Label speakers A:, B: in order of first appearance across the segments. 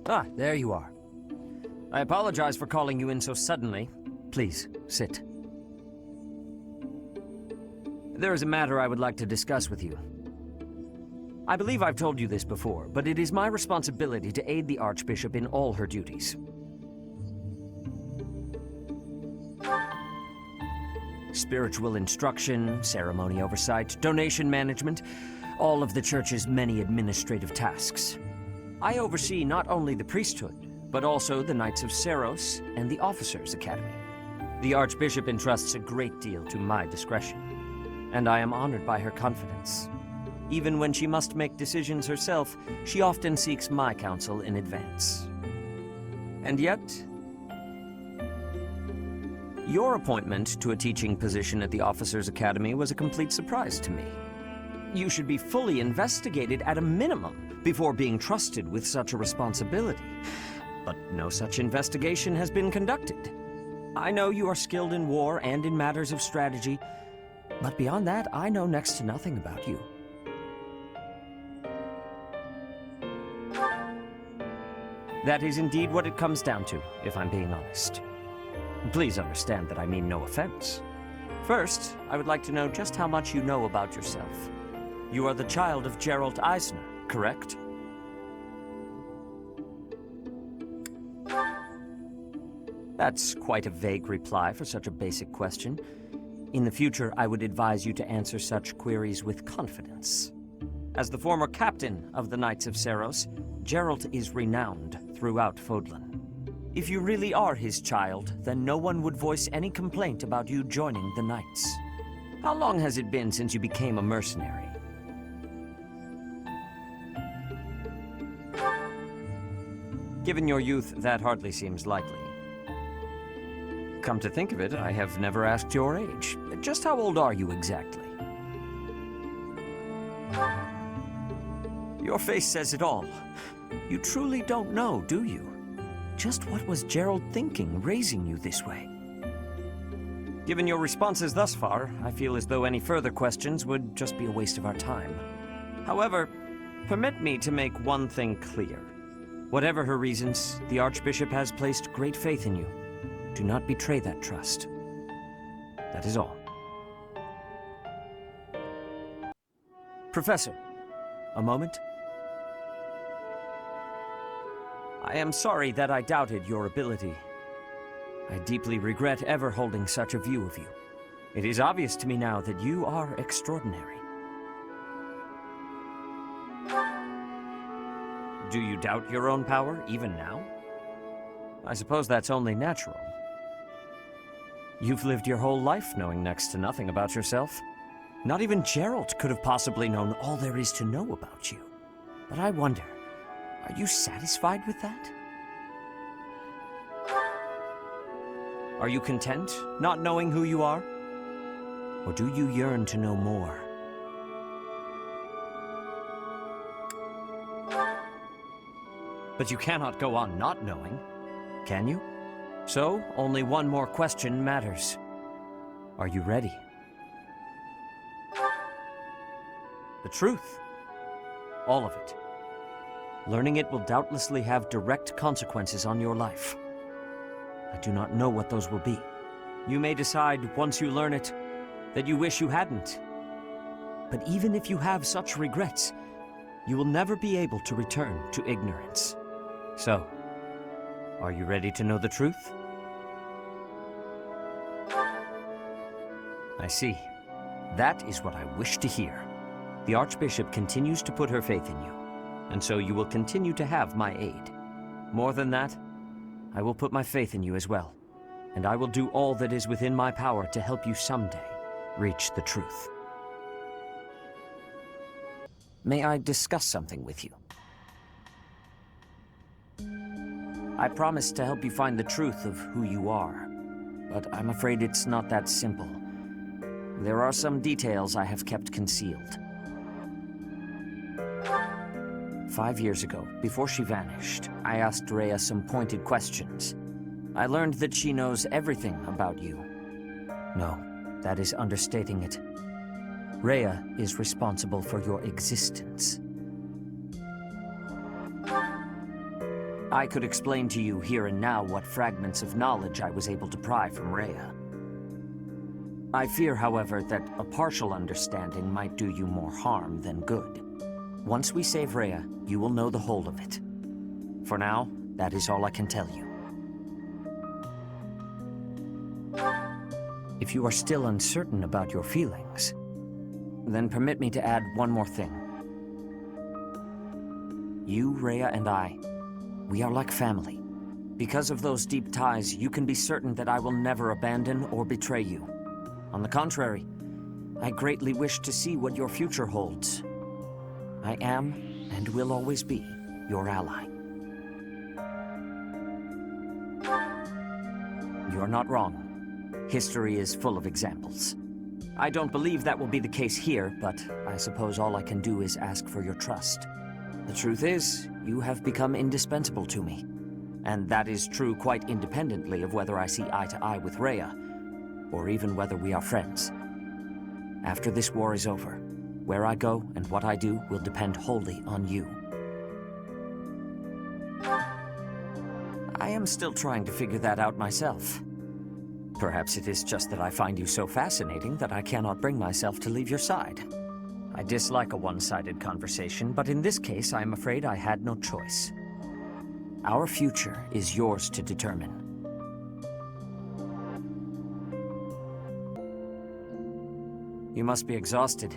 A: Ah, there you are. I apologize for calling you in so suddenly. Please, sit. There is a matter I would like to discuss with you. I believe I've told you this before, but it is my responsibility to aid the Archbishop in all her duties. Spiritual instruction, ceremony oversight, donation management, all of the Church's many administrative tasks. I oversee not only the priesthood, but also the Knights of Seiros and the Officers' Academy. The Archbishop entrusts a great deal to my discretion, and I am honored by her confidence. Even when she must make decisions herself, she often seeks my counsel in advance. And yet, your appointment to a teaching position at the Officers' Academy was a complete surprise to me. You should be fully investigated at a minimum before being trusted with such a responsibility. But no such investigation has been conducted. I know you are skilled in war and in matters of strategy, but beyond that, I know next to nothing about you. That is indeed what it comes down to, if I'm being honest. Please understand that I mean no offense. First, I would like to know just how much you know about yourself. You are the child of Geralt Eisner, correct? That's quite a vague reply for such a basic question. In the future, I would advise you to answer such queries with confidence. As the former captain of the Knights of Seiros, Geralt is renowned throughout Fodlan. If you really are his child, then no one would voice any complaint about you joining the Knights. How long has it been since you became a mercenary? Given your youth, that hardly seems likely. Come to think of it, I have never asked your age. Just how old are you exactly? Your face says it all. You truly don't know, do you? Just what was Gerald thinking, raising you this way? Given your responses thus far, I feel as though any further questions would just be a waste of our time. However, permit me to make one thing clear. Whatever her reasons, the Archbishop has placed great faith in you. Do not betray that trust. That is all. Professor, a moment? I am sorry that I doubted your ability. I deeply regret ever holding such a view of you. It is obvious to me now that you are extraordinary. Do you doubt your own power, even now? I suppose that's only natural. You've lived your whole life knowing next to nothing about yourself. Not even Geralt could have possibly known all there is to know about you. But I wonder, are you satisfied with that? Are you content, not knowing who you are? Or do you yearn to know more? But you cannot go on not knowing, can you? So, only one more question matters. Are you ready? The truth. All of it. Learning it will doubtlessly have direct consequences on your life. I do not know what those will be. You may decide, once you learn it, that you wish you hadn't. But even if you have such regrets, you will never be able to return to ignorance. So, are you ready to know the truth? I see. That is what I wish to hear. The Archbishop continues to put her faith in you, and so you will continue to have my aid. More than that, I will put my faith in you as well, and I will do all that is within my power to help you someday reach the truth. May I discuss something with you? I promised to help you find the truth of who you are, but I'm afraid it's not that simple. There are some details I have kept concealed. 5 years ago, before she vanished, I asked Rhea some pointed questions. I learned that she knows everything about you. No, that is understating it. Rhea is responsible for your existence. I could explain to you here and now what fragments of knowledge I was able to pry from Rhea. I fear, however, that a partial understanding might do you more harm than good. Once we save Rhea, you will know the whole of it. For now, that is all I can tell you. If you are still uncertain about your feelings, then permit me to add one more thing. You, Rhea, and I, we are like family. Because of those deep ties, you can be certain that I will never abandon or betray you. On the contrary, I greatly wish to see what your future holds. I am, and will always be, your ally. You're not wrong. History is full of examples. I don't believe that will be the case here, but I suppose all I can do is ask for your trust. The truth is, you have become indispensable to me. And that is true quite independently of whether I see eye to eye with Rhea, or even whether we are friends. After this war is over, where I go and what I do will depend wholly on you. I am still trying to figure that out myself. Perhaps it is just that I find you so fascinating that I cannot bring myself to leave your side. I dislike a one-sided conversation, but in this case, I am afraid I had no choice. Our future is yours to determine. You must be exhausted.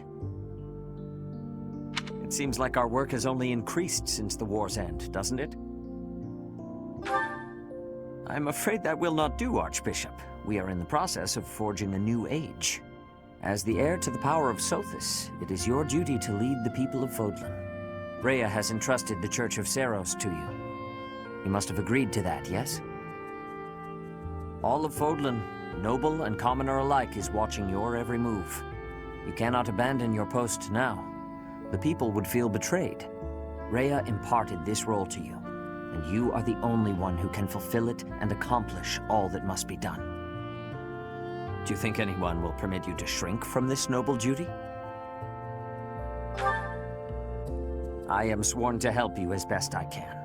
A: It seems like our work has only increased since the war's end, doesn't it? I'm afraid that will not do, Archbishop. We are in the process of forging a new age. As the heir to the power of Seteth, it is your duty to lead the people of Fodlan. Rhea has entrusted the Church of Seiros to you. You must have agreed to that, yes? All of Fodlan, noble and commoner alike, is watching your every move. You cannot abandon your post now. The people would feel betrayed. Rhea imparted this role to you, and you are the only one who can fulfill it and accomplish all that must be done. Do you think anyone will permit you to shrink from this noble duty? I am sworn to help you as best I can.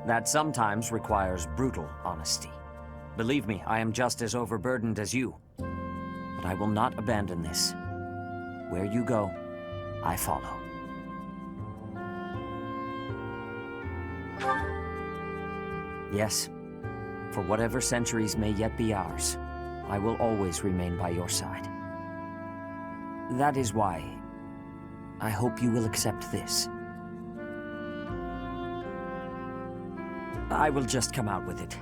A: That sometimes requires brutal honesty. Believe me, I am just as overburdened as you. But I will not abandon this. Where you go, I follow. Yes, for whatever centuries may yet be ours, I will always remain by your side. That is why I hope you will accept this. I will just come out with it.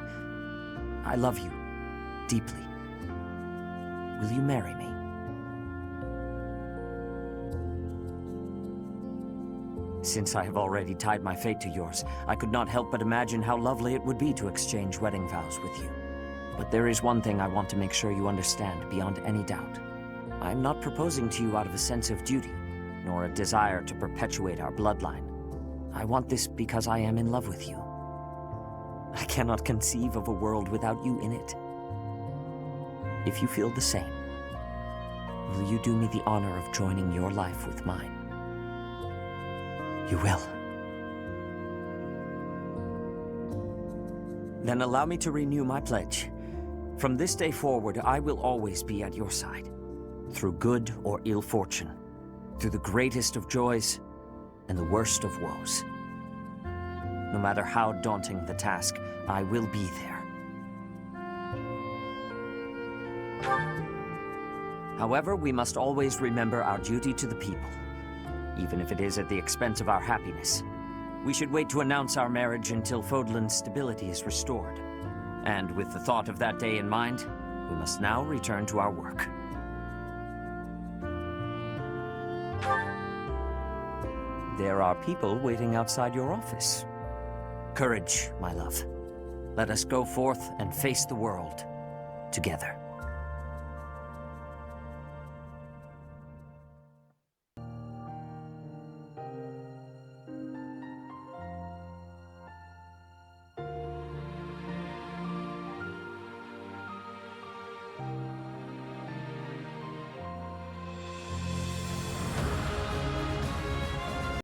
A: I love you deeply. Will you marry me? Since I have already tied my fate to yours, I could not help but imagine how lovely it would be to exchange wedding vows with you. But there is one thing I want to make sure you understand beyond any doubt. I'm not proposing to you out of a sense of duty, nor a desire to perpetuate our bloodline. I want this because I am in love with you. I cannot conceive of a world without you in it. If you feel the same, will you do me the honor of joining your life with mine? You will. Then allow me to renew my pledge. From this day forward, I will always be at your side. Through good or ill fortune. Through the greatest of joys and the worst of woes. No matter how daunting the task, I will be there. However, we must always remember our duty to the people, even if it is at the expense of our happiness. We should wait to announce our marriage until Fodlan's stability is restored. And with the thought of that day in mind, we must now return to our work. There are people waiting outside your office. Courage, my love. Let us go forth and face the world together.